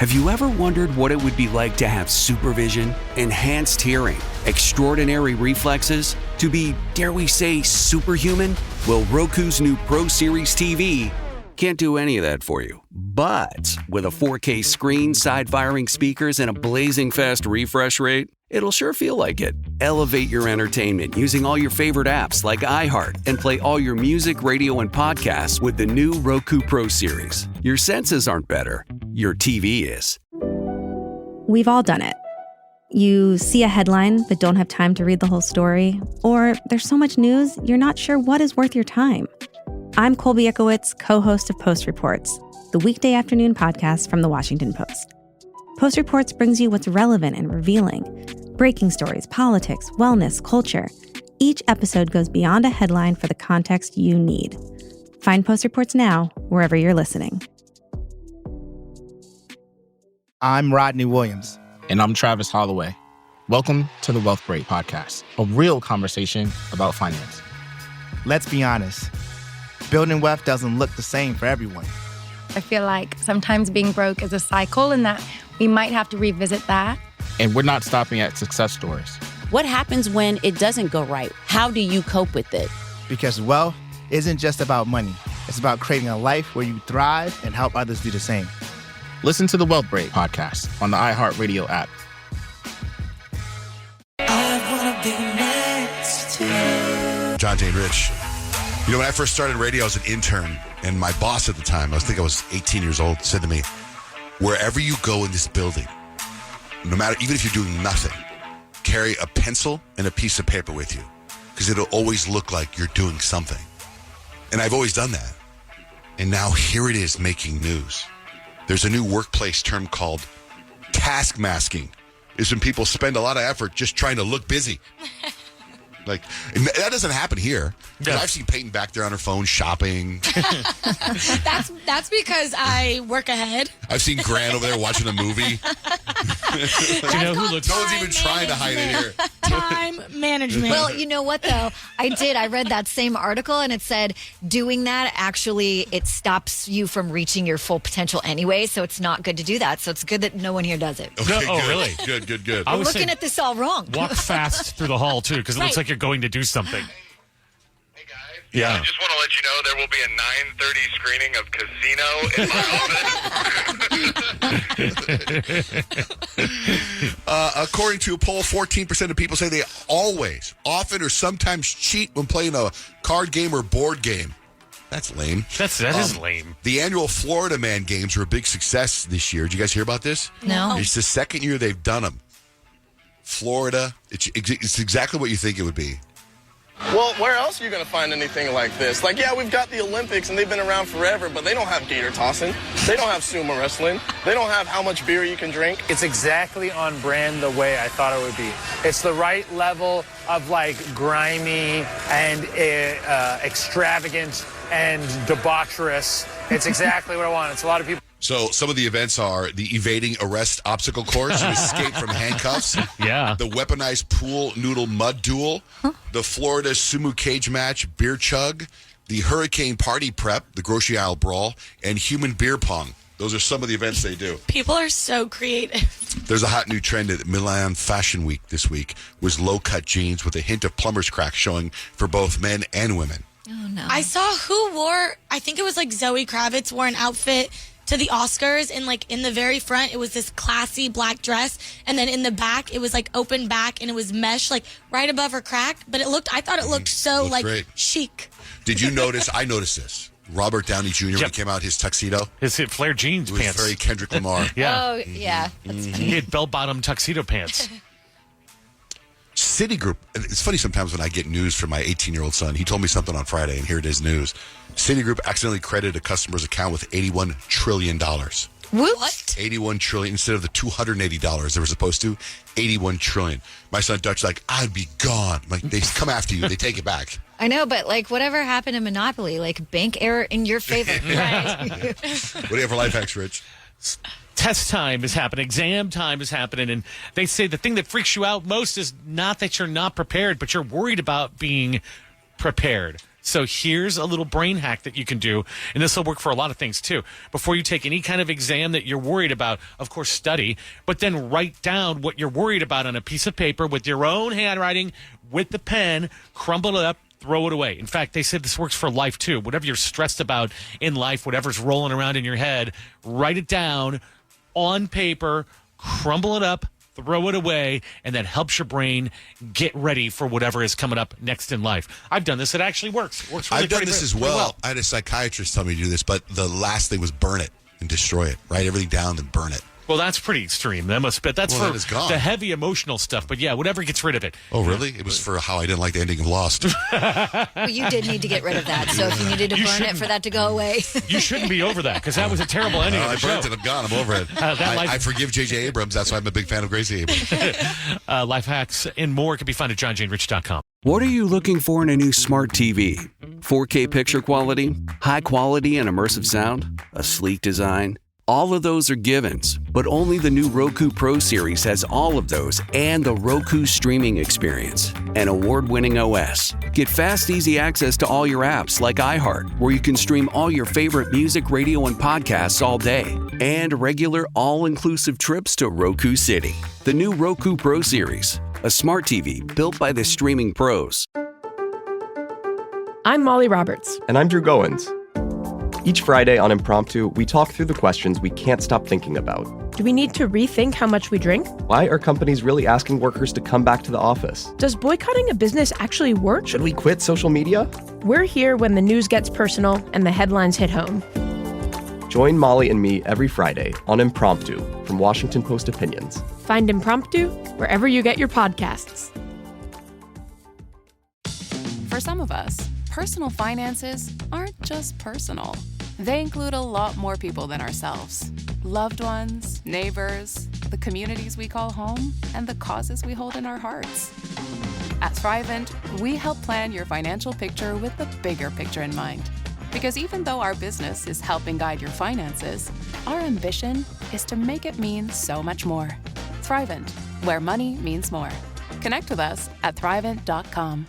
Have you ever wondered what it would be like to have supervision, enhanced hearing, extraordinary reflexes, to be, dare we say, superhuman? Well, Roku's new Pro Series TV can't do any of that for you. But with a 4K screen, side-firing speakers, and a blazing fast refresh rate, it'll sure feel like it. Elevate your entertainment using all your favorite apps like iHeart and play all your music, radio, and podcasts with the new Roku Pro Series. Your senses aren't better. Your TV is. We've all done it. You see a headline but don't have time to read the whole story, or there's so much news you're not sure what is worth your time. I'm Colby Ickowitz, co-host of Post Reports, the weekday afternoon podcast from The Washington Post. Post Reports brings you what's relevant and revealing. Breaking stories, politics, wellness, culture. Each episode goes beyond a headline for the context you need. Find Post Reports now, wherever you're listening. I'm Rodney Williams. And I'm Travis Holloway. Welcome to the Wealth Break Podcast, a real conversation about finance. Let's be honest. Building wealth doesn't look the same for everyone. I feel like sometimes being broke is a cycle and that we might have to revisit that. And we're not stopping at success stories. What happens when it doesn't go right? How do you cope with it? Because wealth isn't just about money. It's about creating a life where you thrive and help others do the same. Listen to the Wealth Break Podcast on the iHeartRadio app. I wanna be next to you. John Jane Rich. You know, when I first started radio, I was an intern, and my boss at the time, I think I was 18 years old, said to me, wherever you go in this building, no matter, even if you're doing nothing, carry a pencil and a piece of paper with you, because it'll always look like you're doing something. And I've always done that. And now here it is making news. There's a new workplace term called task masking. It's when people spend a lot of effort just trying to look busy. Like, that doesn't happen here. Yeah. I've seen Peyton back there on her phone shopping. That's because I work ahead. I've seen Grant over there watching a movie. Do you know who looks? No one's even trying to hide it here. Time management. Well, you know what, though? I read that same article, and it said doing that, actually, it stops you from reaching your full potential anyway, so it's not good to do that. So it's good that no one here does it. Okay, oh, good. really? Good. I'm looking at this all wrong. Walk fast through the hall, too, because it looks like you're going to do something. Hey, guys. Yeah. I just want to let you know there will be a 9:30 screening of Casino in my office. According to a poll, 14% of people say they always, often, or sometimes cheat when playing a card game or board game. That's lame. That is lame. The annual Florida Man Games were a big success this year. Did you guys hear about this? No. It's the second year they've done them. Florida, it's exactly what you think it would be. Well, where else are you going to find anything like this? Like, yeah, we've got the Olympics, and they've been around forever, but they don't have gator tossing. They don't have sumo wrestling. They don't have how much beer you can drink. It's exactly on brand the way I thought it would be. It's the right level of, like, grimy and extravagant and debaucherous. It's exactly what I want. It's a lot of people. So some of the events are the evading arrest obstacle course, you escape from handcuffs. Yeah. The weaponized pool noodle mud duel. The Florida sumo cage match, beer chug. The hurricane party prep, the grocery aisle brawl, and human beer pong. Those are some of the events they do. People are so creative. There's a hot new trend at Milan Fashion Week this week, was low-cut jeans with a hint of plumber's crack showing for both men and women. Oh, no. I saw who wore, I think it was like Zoe Kravitz wore an outfit to the Oscars, and like in the very front it was this classy black dress, and then in the back it was like open back and it was mesh like right above her crack, but I thought it looked so like great. chic. Did you notice? I noticed this. Robert Downey Jr. when he came out, his tuxedo, his flare jeans it was pants, very Kendrick Lamar. Yeah. Oh, yeah. He had bell-bottom tuxedo pants. Citigroup, it's funny sometimes when I get news from my 18-year-old son. He told me something on Friday, and here it is news. Citigroup accidentally credited a customer's account with $81 trillion. What? $81 trillion instead of the $280 they were supposed to. $81 trillion. My son Dutch like, I'd be gone. Like, they come after you. They take it back. I know, but like whatever happened to Monopoly, like bank error in your favor. Right. What do you have for life hacks, Rich? Test time is happening, exam time is happening, and they say the thing that freaks you out most is not that you're not prepared, but you're worried about being prepared. So here's a little brain hack that you can do, and this will work for a lot of things too. Before you take any kind of exam that you're worried about, of course, study, but then write down what you're worried about on a piece of paper with your own handwriting, with the pen, crumble it up, throw it away. In fact, they said this works for life too. Whatever you're stressed about in life, whatever's rolling around in your head, write it down on paper, crumble it up, throw it away, and that helps your brain get ready for whatever is coming up next in life. I've done this. It actually works. It works really I've done this as well. I had a psychiatrist tell me to do this, but the last thing was burn it and destroy it. Write everything down and burn it. Well, that's pretty extreme. That's for the heavy emotional stuff. But yeah, whatever gets rid of it. Oh, really? It was for how I didn't like the ending of Lost. Well, you did need to get rid of that. So if you needed to burn it for that to go away. You shouldn't be over that because that was a terrible ending of the show. I burnt it. I'm gone. I'm over it. I forgive J.J. Abrams. That's why I'm a big fan of Gracie Abrams. Life hacks and more can be found at johnjanerich.com. What are you looking for in a new smart TV? 4K picture quality, high quality and immersive sound, a sleek design? All of those are givens, but only the new Roku Pro Series has all of those and the Roku streaming experience, an award-winning OS. Get fast, easy access to all your apps like iHeart, where you can stream all your favorite music, radio, and podcasts all day, and regular all-inclusive trips to Roku City. The new Roku Pro Series, a smart TV built by the streaming pros. I'm Molly Roberts. And I'm Drew Goins. Each Friday on Impromptu, we talk through the questions we can't stop thinking about. Do we need to rethink how much we drink? Why are companies really asking workers to come back to the office? Does boycotting a business actually work? Should we quit social media? We're here when the news gets personal and the headlines hit home. Join Molly and me every Friday on Impromptu from Washington Post Opinions. Find Impromptu wherever you get your podcasts. For some of us, personal finances aren't just personal. They include a lot more people than ourselves. Loved ones, neighbors, the communities we call home, and the causes we hold in our hearts. At Thrivent, we help plan your financial picture with the bigger picture in mind. Because even though our business is helping guide your finances, our ambition is to make it mean so much more. Thrivent, where money means more. Connect with us at Thrivent.com.